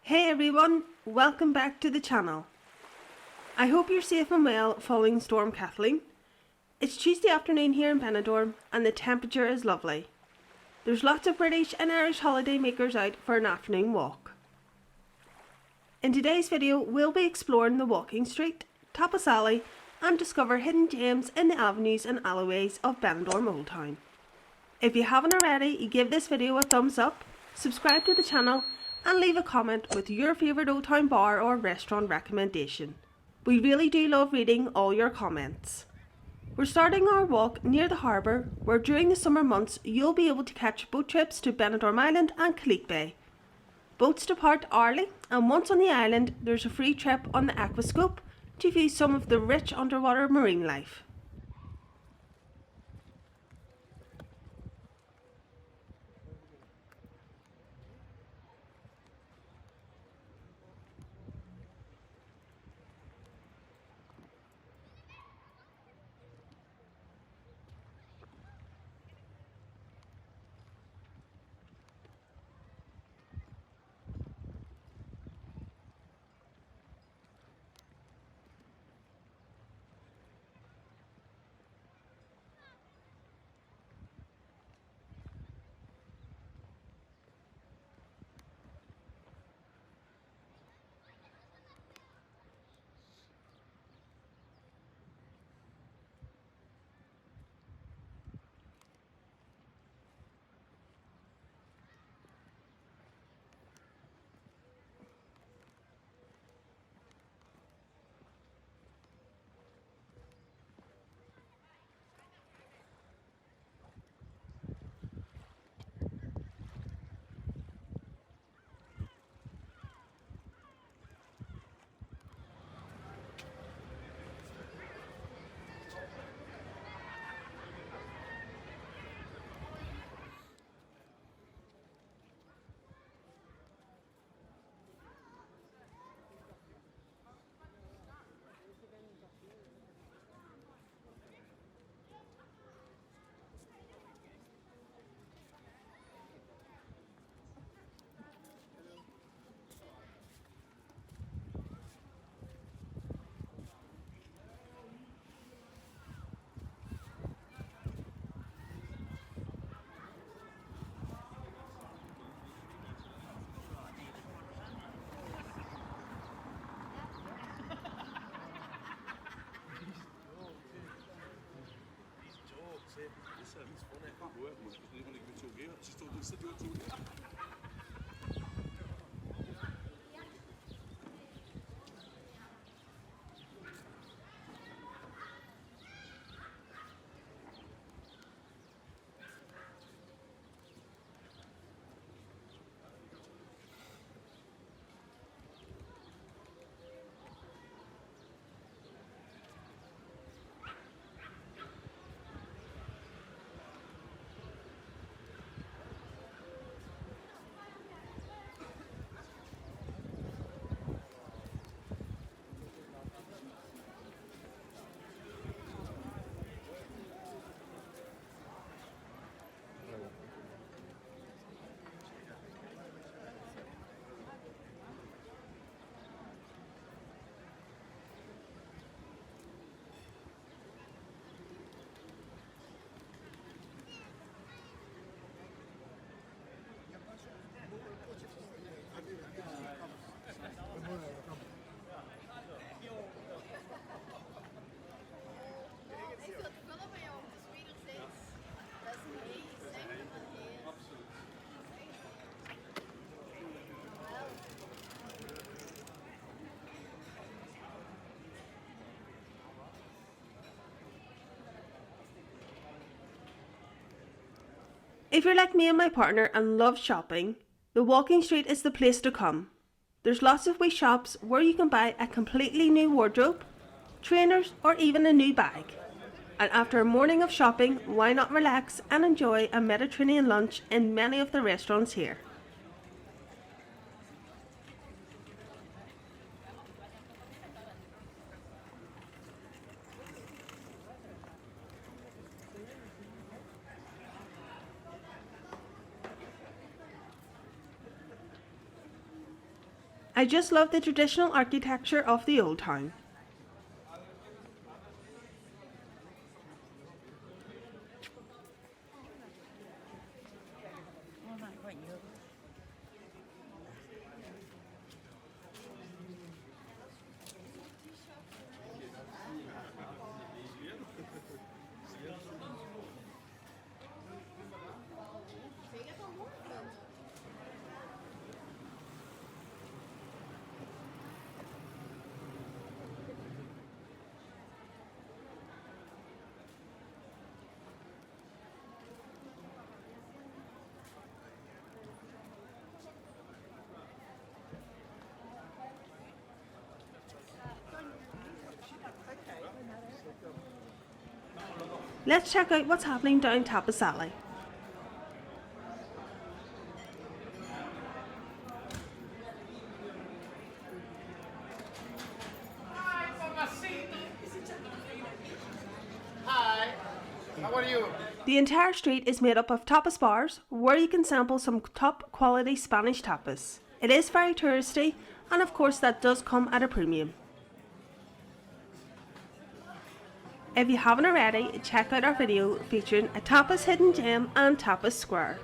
Hey everyone, welcome back to the channel. I hope you're safe and well following Storm Kathleen. It's Tuesday afternoon here in Benidorm and the temperature is lovely. There's lots of British and Irish holiday makers out for an afternoon walk. In today's video we'll be exploring the walking street, Tapas alley and discover hidden gems in the avenues and alleyways of Benidorm Old Town. If you haven't already, give this video a thumbs up, subscribe to the channel and leave a comment with your favourite Old Town bar or restaurant recommendation. We really do love reading all your comments. We're starting our walk near the harbour, where during the summer months you'll be able to catch boat trips to Benidorm Island and Cleek Bay. Boats depart hourly, and once on the island there's a free trip on the aquascope to view some of the rich underwater marine life. If you're like me and my partner and love shopping, the walking street is the place to come. There's lots of wee shops where you can buy a completely new wardrobe, trainers or even a new bag. And after a morning of shopping, why not relax and enjoy a Mediterranean lunch in many of the restaurants here. I just love the traditional architecture of the old town. Let's check out what's happening down Tapas Alley. Hi, how are you? The entire street is made up of tapas bars where you can sample some top quality Spanish tapas. It is very touristy, and of course that does come at a premium. If you haven't already, check out our video featuring a tapas hidden gem and tapas square.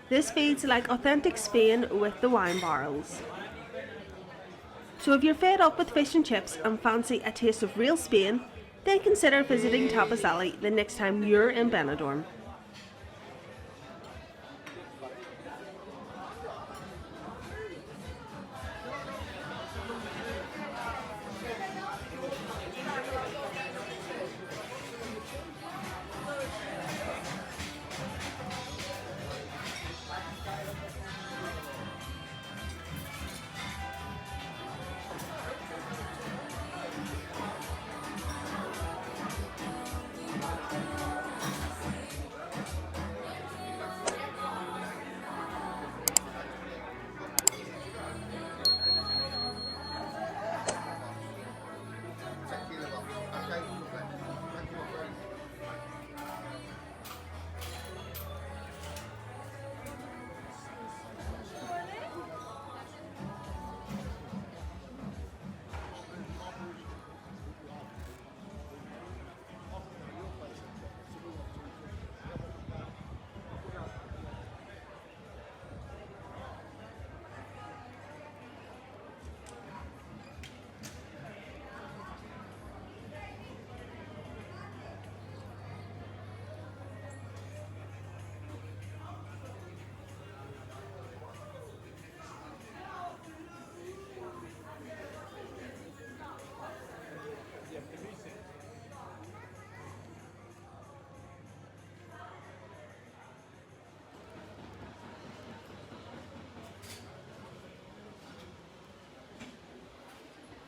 This feels like authentic Spain with the wine barrels. So if you're fed up with fish and chips and fancy a taste of real Spain, then consider visiting Tapas Alley the next time you're in Benidorm.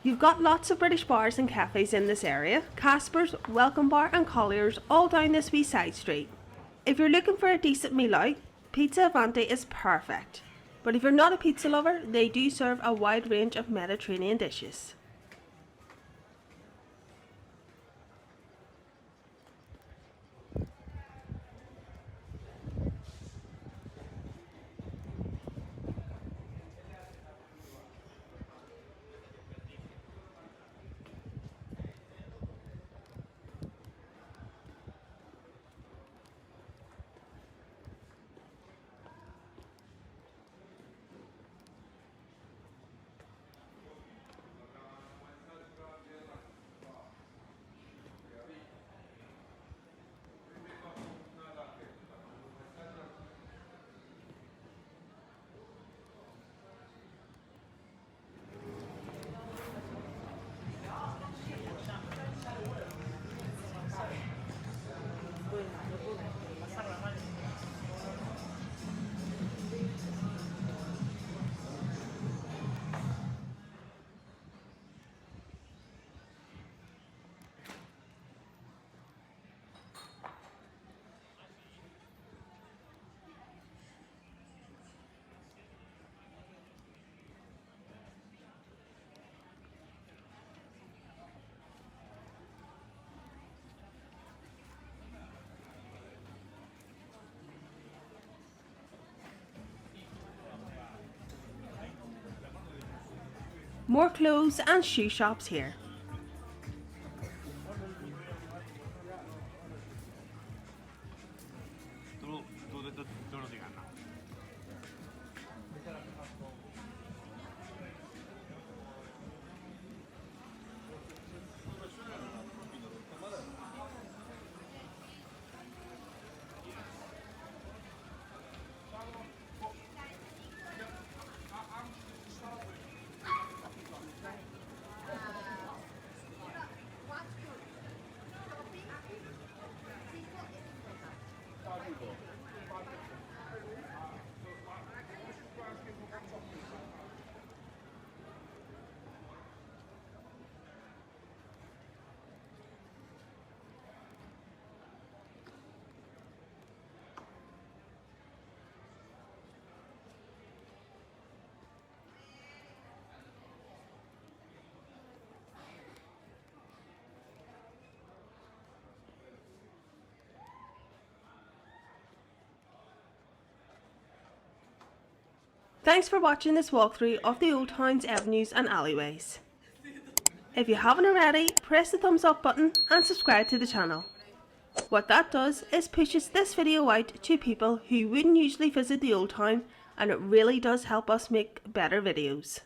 You've got lots of British bars and cafes in this area, Casper's, Welcome Bar and Collier's all down this wee side street. If you're looking for a decent meal out, Pizza Avanti is perfect. But if you're not a pizza lover, they do serve a wide range of Mediterranean dishes. More clothes and shoe shops here. Thanks for watching this walkthrough of the Old Town's avenues and alleyways. If you haven't already, press the thumbs up button and subscribe to the channel. What that does is pushes this video out to people who wouldn't usually visit the Old Town, and it really does help us make better videos.